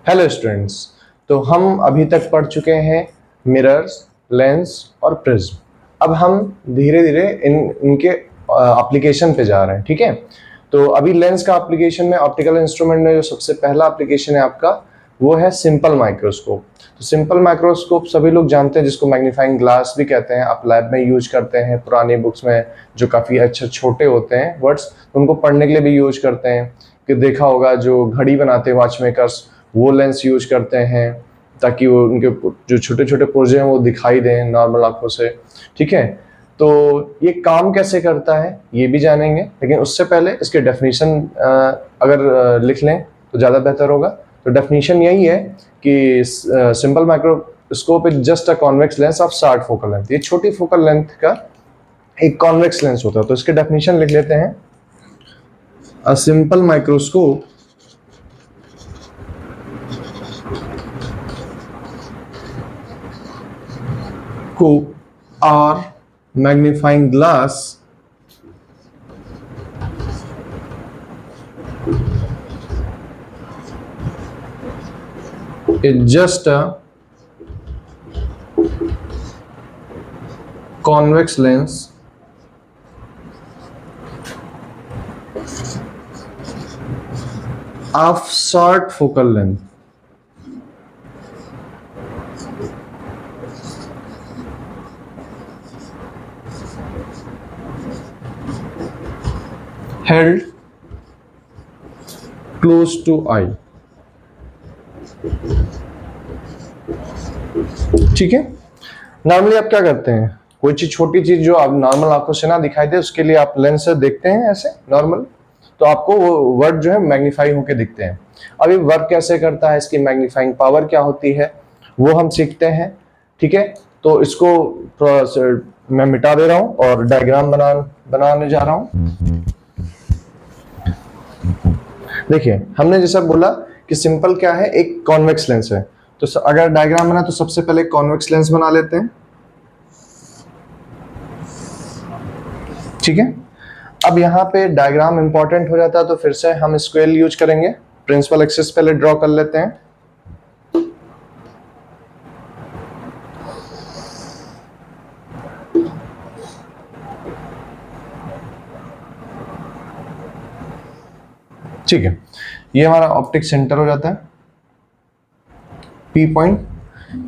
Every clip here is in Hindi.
Hello students. तो हम अभी तक पढ़ चुके हैं मिरर्स, लेंस और प्रिज्म। अब हम धीरे धीरे इनके एप्लीकेशन पे जा रहे हैं। ठीक है, तो अभी लेंस का एप्लीकेशन में ऑप्टिकल इंस्ट्रूमेंट में जो सबसे पहला एप्लीकेशन है आपका वो है सिंपल माइक्रोस्कोप। तो सिंपल माइक्रोस्कोप सभी लोग जानते हैं, जिसको मैग्नीफाइंग ग्लास भी कहते हैं। आप लैब में यूज करते हैं, पुरानी बुक्स में जो काफ़ी अच्छे छोटे होते हैं वर्ड्स, उनको पढ़ने के लिए भी यूज करते हैं। कि देखा होगा जो घड़ी बनाते हैं वॉच मेकर्स, वो लेंस यूज करते हैं ताकि वो उनके जो छोटे छोटे पुर्जे हैं वो दिखाई दें नॉर्मल आंखों से। ठीक है, तो ये काम कैसे करता है ये भी जानेंगे, लेकिन उससे पहले इसके डेफिनेशन अगर लिख लें तो ज़्यादा बेहतर होगा। तो डेफिनेशन यही है कि simple microscope is just a convex lens of short focal length. ये छोटी फोकल लेंथ का एक कॉन्वेक्स लेंस होता है। तो इसके डेफिनेशन लिख लेते हैं। A simple microscope or magnifying glass is just a convex lens of short focal length held close to eye। ठीक है, नॉर्मली आप क्या करते हैं, कोई चीज छोटी चीज जो आप नॉर्मल आंखों से ना दिखाई दे उसके लिए आप लेंस से देखते हैं ऐसे नॉर्मल, तो आपको वो वर्ड जो है मैग्नीफाई होके दिखते हैं। अब ये वर्क कैसे करता है, इसकी मैग्नीफाइंग पावर क्या होती है वो हम सीखते हैं। ठीक है, तो इसको मैं मिटा दे रहा हूं और डायग्राम बनाने जा रहा हूं। देखिए, हमने जैसा बोला कि सिंपल क्या है, एक कॉन्वेक्स लेंस है। तो अगर डायग्राम बना तो सबसे पहले कॉन्वेक्स लेंस बना लेते हैं। ठीक है, अब यहाँ पे डायग्राम इंपॉर्टेंट हो जाता है, तो फिर से हम स्केल यूज करेंगे। प्रिंसिपल एक्सिस पहले ड्रॉ कर लेते हैं। ठीक है, ये हमारा ऑप्टिक सेंटर हो जाता है, पी पॉइंट,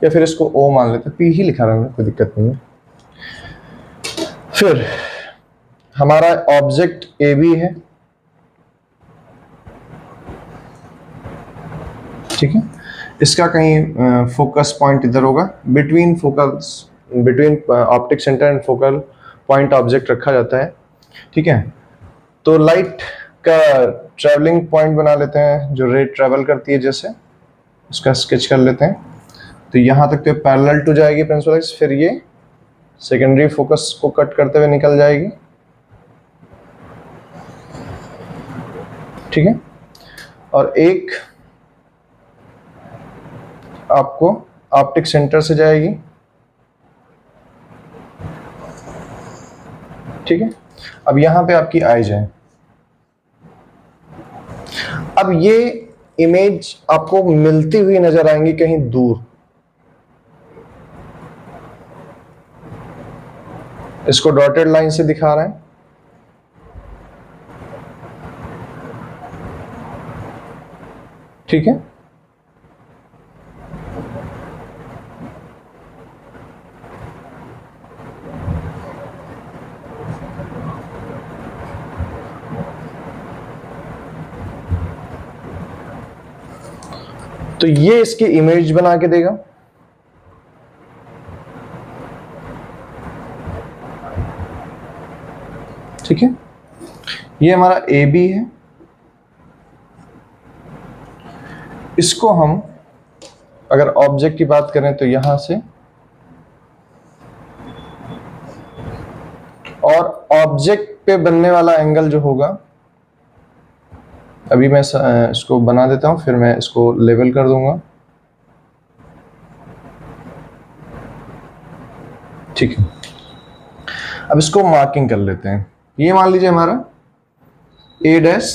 या फिर इसको ओ मान लेते हैं, पी ही लिखा रहा है, कोई दिक्कत नहीं है। फिर हमारा ऑब्जेक्ट ए बी है। ठीक है, इसका कहीं फोकस पॉइंट इधर होगा, between optic centre and focal point object रखा जाता है। ठीक है, तो लाइट का ट्रैवलिंग पॉइंट बना लेते हैं, जो रे ट्रैवल करती है जैसे, उसका स्केच कर लेते हैं। तो यहाँ तक तो पैरेलल टू जाएगी प्रिंसिपल एक्सिस, फिर ये सेकेंडरी फोकस को कट करते हुए निकल जाएगी। ठीक है, और एक आपको ऑप्टिक सेंटर से जाएगी। ठीक है, अब यहां पे आपकी आईज है। अब ये इमेज आपको मिलती हुई नजर आएंगी कहीं दूर। इसको डॉटेड लाइन से दिखा रहे हैं। ठीक है, तो ये इसकी इमेज बना के देगा। ठीक है, ये हमारा ए बी है। इसको हम अगर ऑब्जेक्ट की बात करें तो यहां से, और ऑब्जेक्ट पे बनने वाला एंगल जो होगा, अभी मैं इसको बना देता हूं, फिर मैं इसको लेवल कर दूंगा। ठीक है, अब इसको मार्किंग कर लेते हैं। ये मान लीजिए हमारा A dash,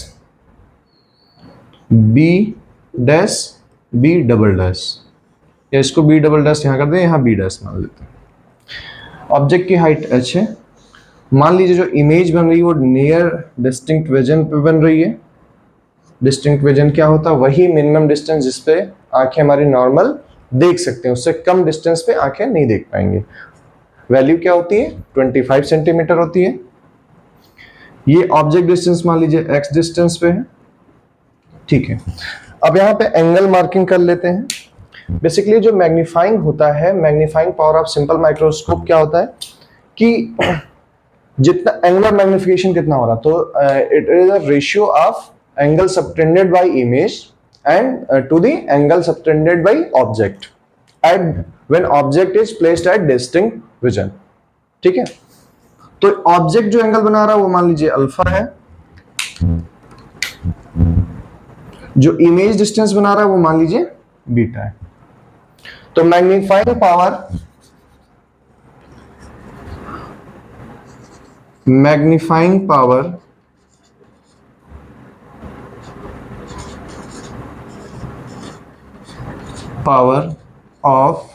B dash, B double dash, या इसको बी डबल डैश यहाँ कर दें, यहाँ बी डैश मान लेते हैं। ऑब्जेक्ट की हाइट h है। मान लीजिए जो इमेज बन रही है वो नियर डिस्टिंक्ट विजन पे बन रही है। डिस्टिंक्ट विजन क्या होता है? वही मिनिमम डिस्टेंस जिसपे आंखें हमारी नॉर्मल देख सकते हैं, उससे कम डिस्टेंस पे आंखें नहीं देख पाएंगे। वैल्यू क्या होती है? 25 सेंटीमीटर होती है। ये ऑब्जेक्ट डिस्टेंस मान लीजिए x डिस्टेंस पे है, ठीक है। अब यहाँ पे एंगल मार्किंग कर लेते हैं। बेसिकली जो मैग्नीफाइंग होता है, magnifying power of simple microscope क्या होता है कि जितना एंगुलर मैग्निफिकेशन कितना हो रहा, तो it is a ratio of angle subtended by image and to the angle subtended by object at when object is placed at distinct vision, ठीक है। तो ऑब्जेक्ट जो एंगल बना रहा है वो मान लीजिए अल्फा है, जो इमेज डिस्टेंस बना रहा है वो मान लीजिए बीटा है। तो magnifying power of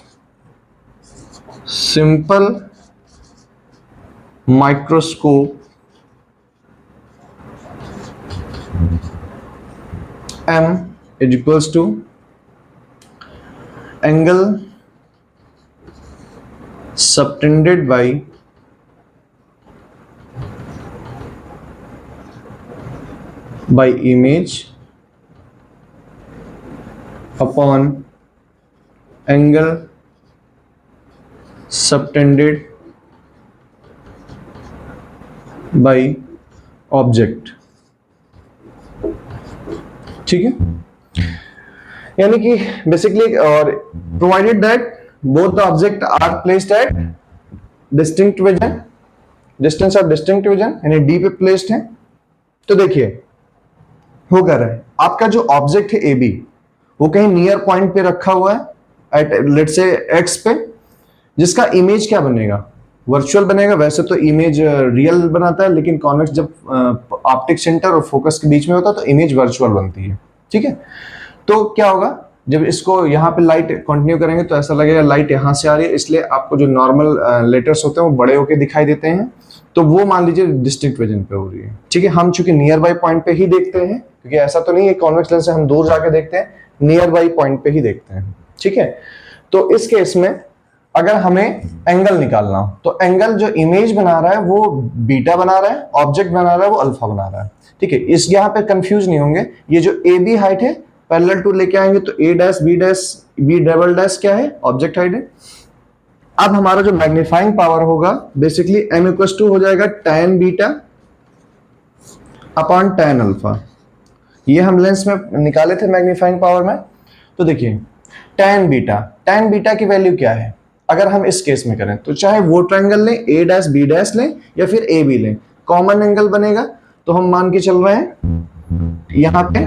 simple microscope m is equals to angle subtended by image upon angle subtended by object, ठीक है। यानी कि बेसिकली और provided that both the object are placed at distinct vision, distance of distinct vision यानी डी पे प्लेस्ड है। तो देखिए हो क्या रहा है, आपका जो ऑब्जेक्ट है ए बी वो कहीं नियर पॉइंट पे रखा हुआ है एट लेट्स से एक्स पे, जिसका इमेज क्या बनेगा? वर्चुअल बनेगा। वैसे तो इमेज रियल बनाता है, लेकिन कॉन्वेक्स जब ऑप्टिक सेंटर और फोकस के बीच में होता है तो इमेज वर्चुअल बनती है, ठीक है। तो क्या होगा, जब इसको यहाँ पे लाइट कंटिन्यू करेंगे तो ऐसा लगेगा लाइट यहाँ से आ रही है, इसलिए आपको जो नॉर्मल लेटर्स होते हैं वो बड़े होके दिखाई देते हैं। तो वो मान लीजिए डिस्टिंक्ट विजन पे हो रही है, ठीक है। हम चूंकि नियर बाई पॉइंट पे ही देखते हैं, क्योंकि ऐसा तो नहीं है कॉन्वेक्स लेंस से हम दूर जाके देखते हैं, नियर बाई पॉइंट पे ही देखते हैं, ठीक है। तो इस केस में अगर हमें एंगल निकालना हो तो एंगल जो इमेज बना रहा है वो बीटा बना रहा है, ऑब्जेक्ट बना रहा है वो अल्फा बना रहा है, ठीक है। इस यहाँ पे कंफ्यूज नहीं होंगे। ये जो ए बी हाइट है पैरेलल टू लेके आएंगे तो ए डैश बी डबल डैश क्या है? ऑब्जेक्ट हाइट है। अब हमारा जो मैग्नीफाइंग पावर होगा बेसिकली m इक्वल टू हो जाएगा tan beta upon tan alpha. ये हम लेंस में निकाले थे मैग्नीफाइंग पावर में। तो देखिए tan बीटा की वैल्यू क्या है? अगर हम इस केस में करें तो चाहे वो ट्रायंगल लें, ए डैश बी डैश लें या फिर ए बी लें, कॉमन एंगल बनेगा। तो हम मान के चल रहे हैं यहां पे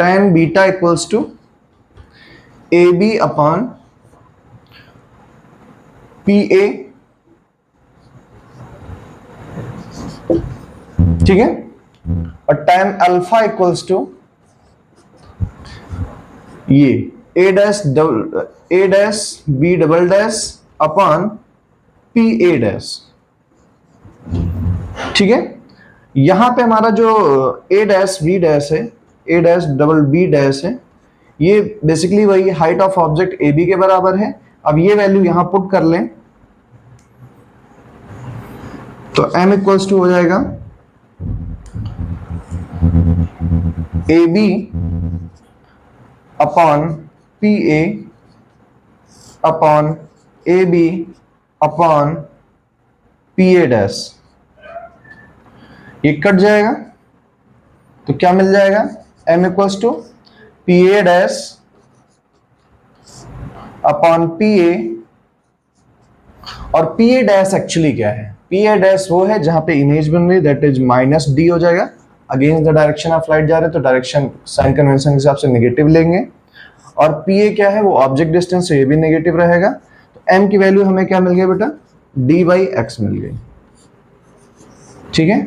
tan beta equals to A B upon P A, ठीक है। और tan अल्फा इक्वल्स टू ये A dash B double dash upon P A dash, ठीक है। यहां पे हमारा जो ए डैश बी डैश है, A dash double B dash है, ये बेसिकली वही height of object A B के बराबर है। अब ये वैल्यू यहां पुट कर लें तो m इक्वल्स टू हो जाएगा A B upon P A upon A B upon P A dash. ये कट जाएगा तो क्या मिल जाएगा? m equals to P A dash upon P A. और पी ए डैश एक्चुअली क्या है? पी ए डैश वो है जहां पे इमेज बन रही है, दैट इज माइनस डी हो जाएगा। Against the direction of light जा रहे हैं तो डायरेक्शन साइन कन्वेंशन के हिसाब से नेगेटिव लेंगे। और पी ए क्या है? वो ऑब्जेक्ट डिस्टेंस, ये भी नेगेटिव रहेगा। तो m की वैल्यू हमें क्या मिल गई बेटा? d बाई एक्स मिल गई, ठीक है।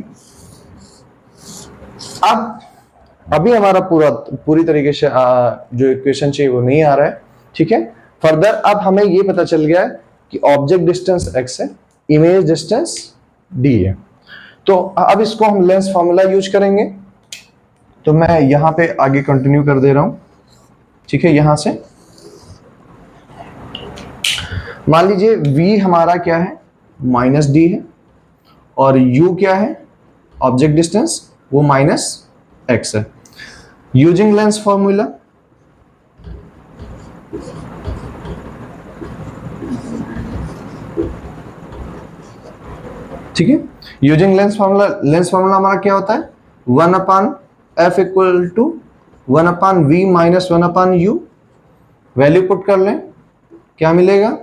अब अभी हमारा पूरी तरीके से जो इक्वेशन चाहिए वो नहीं आ रहा है, ठीक है। फर्दर अब हमें ये पता चल गया है कि ऑब्जेक्ट डिस्टेंस x है, इमेज डिस्टेंस d है। तो अब इसको हम लेंस फॉर्मूला यूज करेंगे। तो मैं यहां पे आगे कंटिन्यू कर दे रहा हूं, ठीक है। यहां से मान लीजिए v हमारा क्या है, -d है, और u क्या है, ऑब्जेक्ट डिस्टेंस, वो -x है। यूजिंग लेंस फॉर्मूला, ठीक है। यूजिंग लेंस फार्मूला हमारा क्या होता है, 1/f equal to 1/v minus 1/u। Value put कर लें, क्या मिलेगा,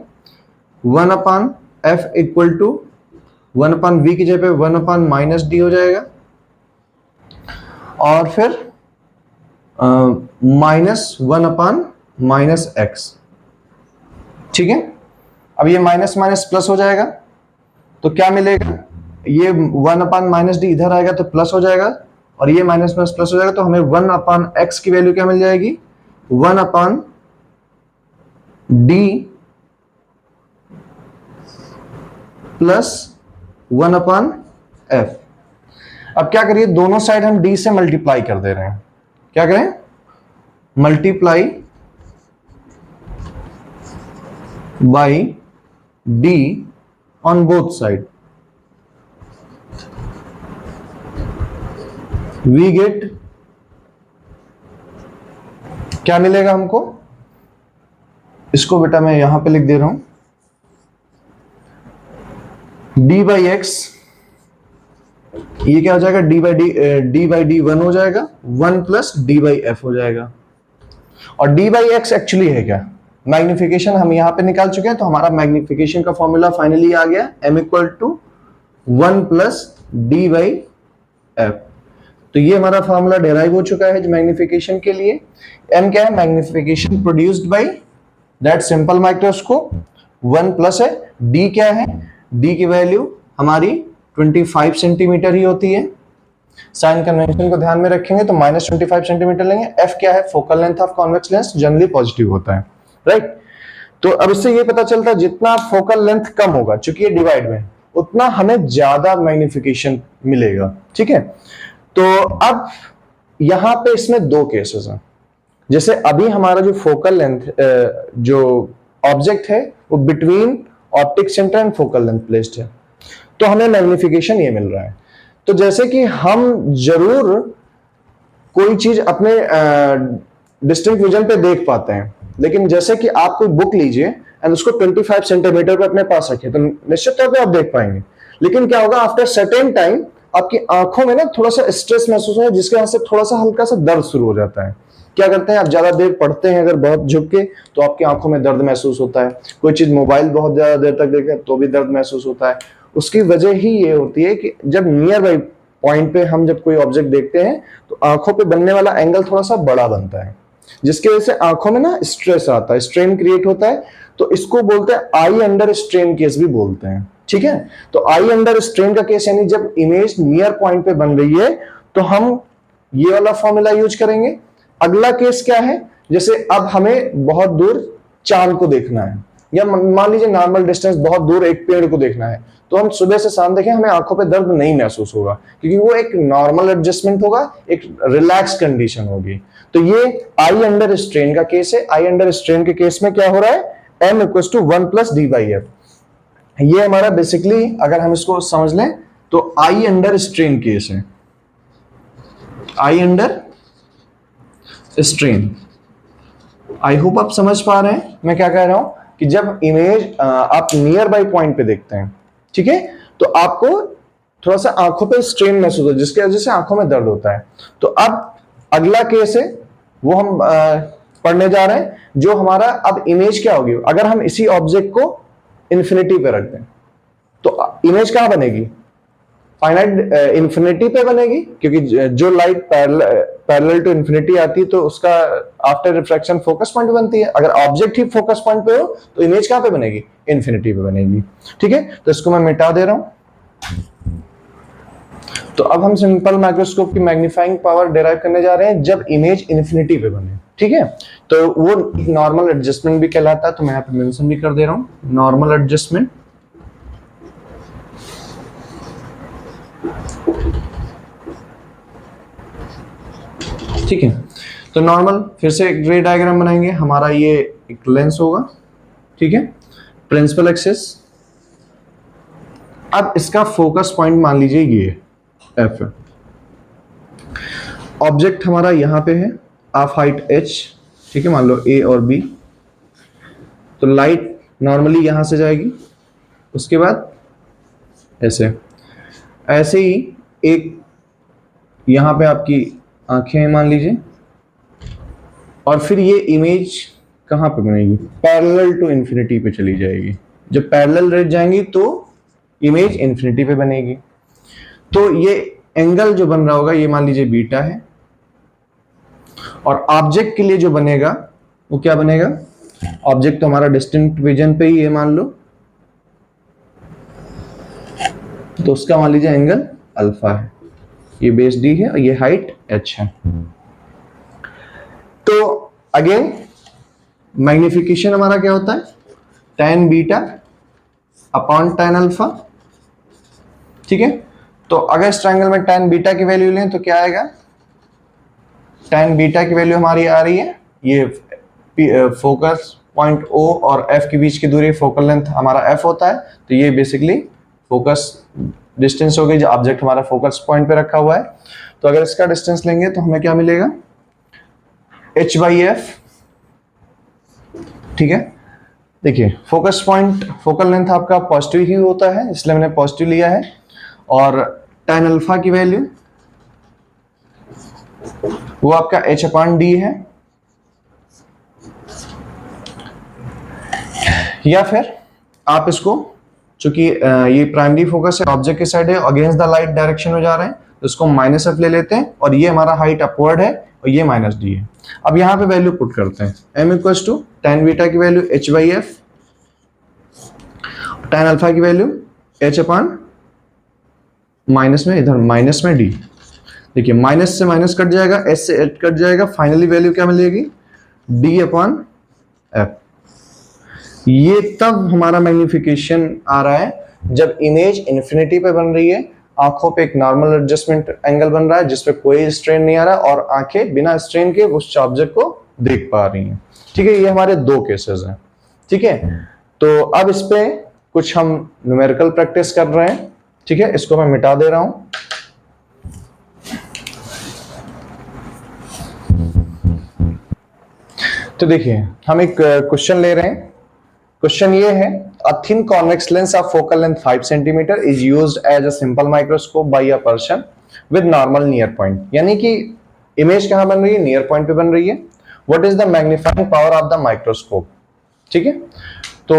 1/f इक्वल टू 1/v की जगह पे 1/-d हो जाएगा, और फिर -1/-x, ठीक है। अब ये माइनस माइनस प्लस हो जाएगा, तो क्या मिलेगा, ये 1/-d इधर आएगा तो प्लस हो जाएगा, और ये माइनस माइनस प्लस हो जाएगा, तो हमें 1/x की वैल्यू क्या मिल जाएगी, 1/d प्लस 1/f। अब क्या करिए, दोनों साइड हम d से मल्टीप्लाई कर दे रहे हैं। क्या करें, multiply by d on both side, we get, क्या मिलेगा हमको, इसको बेटा मैं यहां पे लिख दे रहा हूं, d बाई एक्स, ये क्या हो जाएगा, d बाई डी 1 हो जाएगा, 1 प्लस d बाई एफ हो जाएगा। और d बाई एक्स एक्चुअली है क्या, मैग्निफिकेशन हम यहां पे निकाल चुके हैं, तो हमारा मैग्निफिकेशन का फॉर्मूला फाइनली आ गया, m equal to 1 plus d by F. तो ये हमारा फॉर्मूला डेराइव हो चुका है मैग्निफिकेशन के लिए। m क्या है, magnification produced by that simple microscope, 1 plus है, d क्या है, d की वैल्यू हमारी 25 सेंटीमीटर ही होती है। साइन कन्वेंशन को ध्यान में रखेंगे तो -25 सेंटीमीटर लेंगे। f क्या है, focal length of convex lens, generally positive होता है, राइट। तो अब इससे ये पता चलता है जितना फोकल लेंथ कम होगा, चूंकि ये डिवाइड में, उतना हमें ज्यादा मैग्निफिकेशन मिलेगा, ठीक है। तो अब यहां पे इसमें दो केसेस हैं। जैसे अभी हमारा जो फोकल लेंथ, जो ऑब्जेक्ट है वो between optic centre and focal length placed है, तो हमें मैग्निफिकेशन ये मिल रहा है। तो जैसे कि हम जरूर कोई चीज अपने डिस्टेंट विजन पे देख पाते हैं, लेकिन जैसे कि आप कोई बुक लीजिए एंड उसको 25 सेंटीमीटर पे अपने पास रखिए, तो निश्चित तौर पे आप देख पाएंगे। लेकिन क्या होगा, आफ्टर सर्टेन टाइम आपकी आंखों में ना थोड़ा सा स्ट्रेस महसूस होगा, जिसके वजह से थोड़ा सा हल्का सा दर्द शुरू हो जाता है। क्या करते हैं, आप ज्यादा देर पढ़ते हैं अगर बहुत झुक के, तो आपकी आंखों में दर्द महसूस होता है। कोई चीज मोबाइल बहुत ज्यादा देर तक देखें तो भी दर्द महसूस होता है। उसकी वजह ही ये होती है कि जब नियर बाई पॉइंट पे हम जब कोई ऑब्जेक्ट देखते हैं तो आंखों पे बनने वाला एंगल थोड़ा सा बड़ा बनता है, जिसकी वजह से आंखों में ना स्ट्रेस आता है, स्ट्रेन क्रिएट होता है। तो इसको बोलते हैं आई अंडर स्ट्रेन केस भी बोलते हैं, ठीक है। तो आई अंडर स्ट्रेन का केस यानी जब इमेज नियर पॉइंट पे बन रही है तो हम ये वाला फॉर्मूला यूज करेंगे। अगला केस क्या है, जैसे अब हमें बहुत दूर चांद को देखना है, या मान लीजिए नॉर्मल डिस्टेंस बहुत दूर एक पेड़ को देखना है, तो हम सुबह से शाम देखें, हमें आंखों पे दर्द नहीं महसूस होगा, क्योंकि वो एक नॉर्मल एडजस्टमेंट होगा, एक रिलैक्स कंडीशन होगी। तो ये आई अंडर स्ट्रेन का केस है। आई अंडर स्ट्रेन के केस में क्या हो रहा है, m equals to 1 plus d by F. ये हमारा बेसिकली अगर हम इसको समझ लें तो आई अंडर स्ट्रेन केस है, eye under strain. I hope आप समझ पा रहे हैं मैं क्या कह रहा हूं, कि जब इमेज आप नियर बाई पॉइंट पे देखते हैं, ठीक है, तो आपको थोड़ा सा आंखों पे स्ट्रेन महसूस होता है, जिसकी वजह से आंखों में दर्द होता है। तो अब अगला केस है वो हम पढ़ने जा रहे हैं, जो हमारा अब इमेज क्या होगी, अगर हम इसी ऑब्जेक्ट को इन्फिनिटी पे रख दें तो इमेज कहां बनेगी, फाइनाइट इन्फिनिटी पे बनेगी, क्योंकि जो लाइट पैरेलल टू इन्फिनिटी आती है तो उसका आफ्टर रिफ्रैक्शन फोकस पॉइंट बनती है। अगर ऑब्जेक्ट ही फोकस पॉइंट पे हो तो इमेज कहां पे बनेगी, इन्फिनिटी पे बनेगी, ठीक है। तो इसको मैं मिटा दे रहा हूं। तो अब हम सिंपल माइक्रोस्कोप की मैग्नीफाइंग पावर डिराइव करने जा रहे हैं जब इमेज इन्फिनिटी पे बने, ठीक है। तो वो नॉर्मल एडजस्टमेंट भी कहलाता है, तो मैं यहाँ पे मेंशन भी कर दे रहा हूं, नॉर्मल एडजस्टमेंट। ठीक है, तो नॉर्मल फिर से एक रे डायग्राम बनाएंगे। हमारा ये एक लेंस होगा, ठीक है, प्रिंसिपल एक्सिस। अब इसका फोकस पॉइंट मान लीजिए ये एफ है, ऑब्जेक्ट हमारा यहां पे है, ऑफ हाइट h, ठीक है, मान लो a और b। तो लाइट नॉर्मली यहां से जाएगी, उसके बाद ऐसे ऐसे ही एक यहां पे आपकी आंखें हैं मान लीजिए, और फिर ये इमेज कहां पे बनेगी, पैरेलल टू इन्फिनिटी पे चली जाएगी। जब पैरेलल रेज जाएंगी तो इमेज इन्फिनिटी पे बनेगी। तो ये एंगल जो बन रहा होगा ये मान लीजिए बीटा है, और ऑब्जेक्ट के लिए जो बनेगा वो क्या बनेगा, ऑब्जेक्ट तो हमारा डिस्टिंक्ट विजन पे ही है मान लो, तो उसका मान लीजिए एंगल अल्फा है, ये बेस डी है और ये हाइट h है। तो अगेन मैग्निफिकेशन हमारा क्या होता है, tan beta upon tan alpha, ठीक है। तो अगर इस ट्रायंगल में tan बीटा की वैल्यू लें तो क्या आएगा, tan बीटा की वैल्यू हमारी आ रही है, ये फोकस पॉइंट O और F के बीच की दूरी, फोकल लेंथ हमारा F होता है, तो ये बेसिकली फोकस डिस्टेंस हो गई जो ऑब्जेक्ट हमारा फोकस पॉइंट पे रखा हुआ है। तो अगर इसका डिस्टेंस लेंगे तो हमें क्या मिलेगा, h/f, ठीक है। देखिए फोकस पॉइंट, फोकल लेंथ आपका पॉजिटिव ही होता है, इसलिए मैंने पॉजिटिव लिया है, और tan अल्फा की वैल्यू वो आपका h/d है, या फिर आप इसको, चूंकि ये प्राइमरी फोकस है, ऑब्जेक्ट के साइड है, अगेंस्ट द लाइट डायरेक्शन में जा रहे हैं, तो इसको -f ले लेते हैं, और ये हमारा हाइट अपवर्ड है और ये -d है। अब यहाँ पे वैल्यू पुट करते हैं, m equals to tan beta की वैल्यू h/f, tan अल्फा की वैल्यू h अपॉन माइनस में, इधर माइनस में d। देखिए माइनस से माइनस कट जाएगा, s से h कट जाएगा, फाइनली वैल्यू क्या मिलेगी, d अपॉन f। ये तब हमारा मैग्निफिकेशन आ रहा है जब इमेज इन्फिनिटी पे बन रही है, आंखों पे एक नॉर्मल एडजस्टमेंट एंगल बन रहा है जिसपे कोई स्ट्रेन नहीं आ रहा है, और आंखें बिना स्ट्रेन के उस ऑब्जेक्ट को देख पा रही हैं, ठीक है। ये हमारे दो केसेस हैं, ठीक है। तो अब इस पे कुछ हम न्यूमेरिकल प्रैक्टिस कर रहे हैं, ठीक है, इसको मैं मिटा दे रहा हूं। तो देखिए हम एक क्वेश्चन ले रहे हैं, क्वेश्चन ये है, a thin convex lens of focal length 5 cm is used as a simple microscope by a person with normal near point। यानी कि इमेज कहां बन रही है, नियर पॉइंट पे बन रही है। What is the magnifying power of the microscope, ठीक है। तो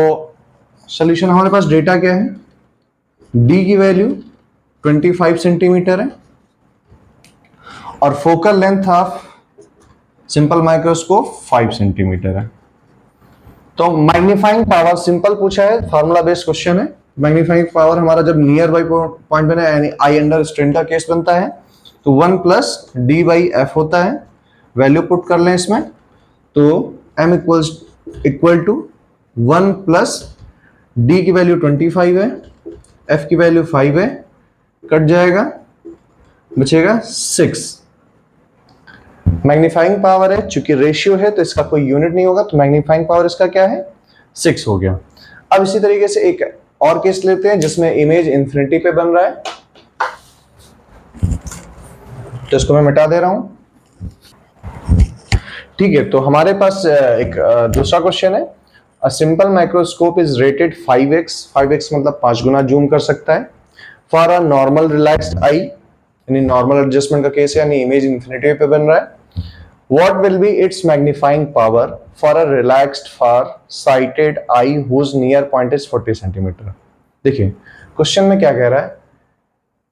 सॉल्यूशन हमारे पास डेटा क्या है, d की वैल्यू 25 सेंटीमीटर है, और focal length of simple microscope 5 centimetre है। तो मैग्नीफाइंग पावर सिंपल पूछा है, फार्मूला बेस्ड क्वेश्चन है। मैग्नीफाइंग पावर हमारा जब नियर बाई पॉइंट बने, यानी आई अंडर स्ट्रेन का केस बनता है, तो 1 + d/f होता है। वैल्यू पुट कर लें इसमें, तो m इक्वल टू 1 + d की वैल्यू 25 है, f की वैल्यू 5 है, कट जाएगा, बचेगा 6। मैग्नीफाइंग पावर है, चूंकि रेशियो है तो इसका कोई यूनिट नहीं होगा, तो मैग्नीफाइंग पावर इसका क्या है, 6 हो गया। अब इसी तरीके से एक और केस लेते हैं जिसमें इमेज इन्फिनिटी पे बन रहा है, तो इसको मैं मिटा दे रहा हूं, ठीक है। तो हमारे पास एक दूसरा क्वेश्चन है, a simple microscope is rated 5x, 5x मतलब 5 गुना जूम कर सकता है, फॉर अ नॉर्मल रिलैक्स्ड आई, यानी नॉर्मल एडजस्टमेंट का केस है, यानी इमेज इन्फिनिटी पे बन रहा है। What will be its magnifying power for a relaxed far-sighted eye whose near point is 40 centimeter? देखिए क्वेश्चन में क्या कह रहा है,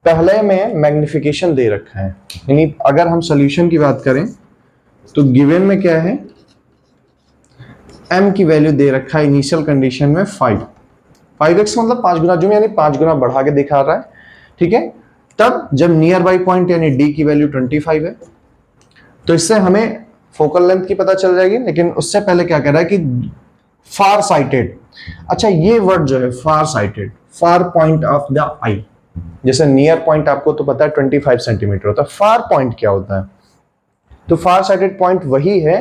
पहले में मैग्निफिकेशन दे रखा है, यानी अगर हम सॉल्यूशन की बात करें तो गिवन में क्या है, m की वैल्यू दे रखा है इनिशियल कंडीशन में 5x मतलब 5 गुना जूम, यानी 5 गुना बढ़ा के दिखा रहा है, ठीक है। तब जब नियर बाई पॉइंट यानी डी की वैल्यू 25 है, तो इससे हमें फोकल लेंथ की पता चल जाएगी। लेकिन उससे पहले क्या कह रहा है कि फार साइटेड। अच्छा, ये वर्ड जो है far sighted, far point of the eye, जैसे नियर पॉइंट आपको तो पता है 25 सेंटीमीटर होता है, फार पॉइंट क्या होता है? तो फार साइटेड पॉइंट वही है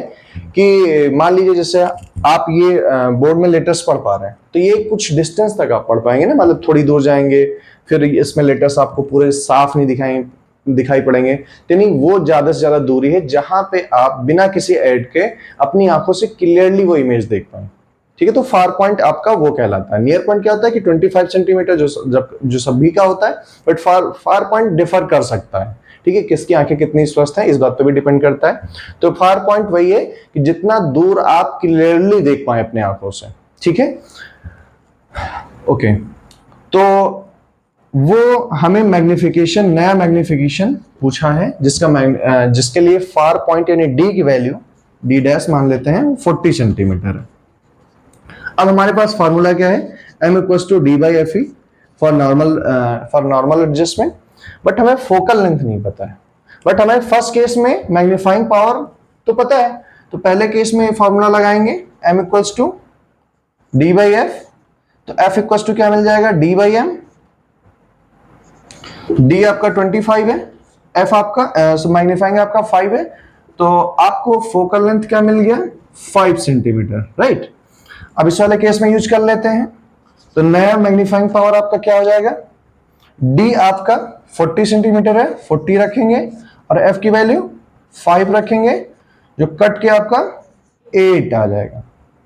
कि मान लीजिए जैसे आप ये बोर्ड में लेटर्स पढ़ पा रहे हैं, तो ये कुछ डिस्टेंस तक आप पढ़ पाएंगे ना, मतलब थोड़ी दूर जाएंगे फिर इसमें लेटर्स आपको पूरे साफ नहीं दिखाई पड़ेंगे, तो नहीं, वो ज्यादा से ज्यादा दूरी है जहां पे आप बिना किसी ऐड के अपनी आंखों से क्लियरली वो इमेज देख पाए। ठीक है, तो फार पॉइंट आपका वो कहलाता है। नियर पॉइंट क्या होता है कि 25 सेंटीमीटर जो सभी का होता है, बट फार पॉइंट डिफर कर सकता है। ठीक है, किसकी आंखें कितनी स्वस्थ हैं इस बात पे भी डिपेंड करता है। तो फार पॉइंट वही है कि जितना दूर आप क्लियरली देख पाए अपने आंखों से। ठीक है, ओके, तो वो हमें मैग्निफिकेशन, नया मैग्निफिकेशन पूछा है जिसके लिए फार पॉइंट यानी डी की वैल्यू डी डैश मान लेते हैं 40 सेंटीमीटर है। अब हमारे पास फार्मूला क्या है, m equals to D by F E for normal adjustment, but हमें फोकल लेंथ नहीं पता है। बट हमें फर्स्ट केस में मैग्नीफाइंग पावर तो पता है, तो पहले केस में फार्मूला लगाएंगे m equals to D by F, तो f इक्वल्स टू क्या मिल जाएगा, डी बाई एम। डी आपका 25 है, f आपका मैग्नीफाइंग आपका 5 है, तो आपको फोकल लेंथ क्या मिल गया, 5 सेंटीमीटर, राइट। अब इस वाले केस में यूज कर लेते हैं, तो नया मैग्नीफाइंग पावर आपका क्या हो जाएगा, d आपका 40 सेंटीमीटर है, 40 रखेंगे और f की वैल्यू 5 रखेंगे, जो कट के आपका 8 आ जाएगा।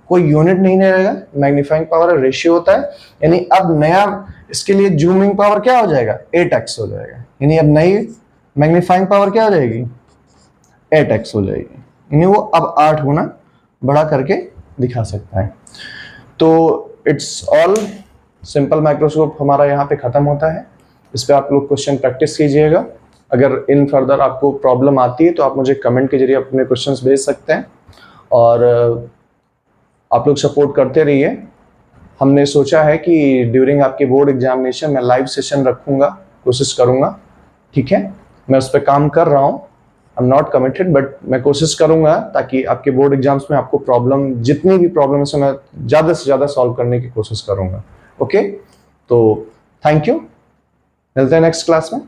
कोई यूनिट नहीं रहेगा, मैग्नीफाइंग पावर रेशियो होता है, यानी अब नया इसके लिए जूमिंग पावर क्या हो जाएगा, 8x हो जाएगा। यानी अब नई मैग्नीफाइंग पावर क्या हो जाएगी, 8x हो जाएगी, यानी वो अब 8 गुना बढ़ा करके दिखा सकता है। तो इट्स ऑल, सिंपल माइक्रोस्कोप हमारा यहाँ पे खत्म होता है। इस पे आप लोग क्वेश्चन प्रैक्टिस कीजिएगा। अगर इन फर्दर आपको प्रॉब्लम आती है तो आप मुझे कमेंट के जरिए अपने क्वेश्चंस भेज सकते हैं, और आप लोग सपोर्ट करते रहिए। हमने सोचा है कि ड्यूरिंग आपके बोर्ड एग्जामिनेशन मैं लाइव सेशन रखूंगा, कोशिश करूंगा। ठीक है, मैं उस पर काम कर रहा हूँ, I am not committed, but मैं कोशिश करूंगा ताकि आपके बोर्ड एग्जाम्स में आपको प्रॉब्लम, जितनी भी प्रॉब्लम है मैं ज़्यादा से ज़्यादा सॉल्व करने की कोशिश करूंगा। ओके, तो थैंक यू, मिलते हैं नेक्स्ट क्लास में।